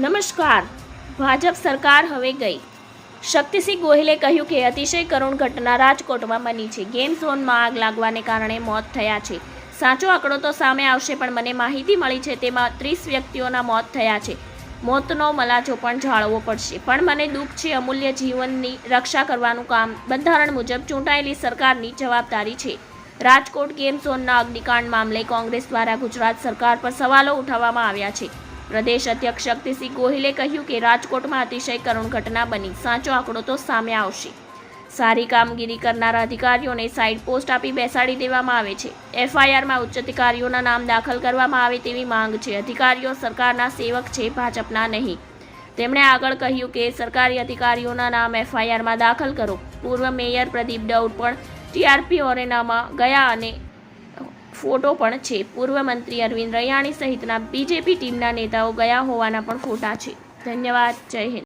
નમસ્કાર. ભાજપ સરકાર હવે ગઈ. શક્તિસિંહ ગોહિલે કહ્યું કે અતિશય કરુણ ઘટના રાજકોટમાં બની છે. ગેમ ઝોનમાં આગ લાગવાને કારણે મોત થયા છે. સાચો આંકડો તો સામે આવશે, પણ મને માહિતી મળી છે તેમાં 30 વ્યક્તિઓના મોત થયા છે. મોતનો મલાજો પણ જાળવવો પડશે, પણ મને દુઃખ છે. અમૂલ્ય જીવનની રક્ષા કરવાનું કામ બંધારણ મુજબ ચૂંટાયેલી સરકારની જવાબદારી છે. રાજકોટ ગેમ ઝોનના અગ્નિકાંડ મામલે કોંગ્રેસ દ્વારા ગુજરાત સરકાર પર સવાલો ઉઠાવવામાં આવ્યા છે. પ્રદેશ અધ્યક્ષ શક્તિસિંહ ગોહિલે કહ્યું કે રાજકોટમાં અતિશય કરુણ ઘટના બની. સાચો આંકડો તો સામે આવશે. સારી કામગીરી કરનારા અધિકારીઓને સાઇડ પોસ્ટ આપી બેસાડી દેવામાં આવે છે. એફઆઈઆરમાં ઉચ્ચ અધિકારીઓના નામ દાખલ કરવામાં આવે તેવી માંગ છે. અધિકારીઓ સરકારના સેવક છે, ભાજપના નહીં. તેમણે આગળ કહ્યું કે સરકારી અધિકારીઓના નામ એફઆઈઆરમાં દાખલ કરો. પૂર્વ મેયર પ્રદીપ દૌડ પણ ટીઆરપી ઓરેનામાં ગયા અને ફોટો પણ છે. પૂર્વ મંત્રી અરવિંદ રૈયાણી સહિતના બીજેપી ટીમના નેતાઓ ગયા હોવાના પણ ફોટા છે. ધન્યવાદ. જય હિન્દ.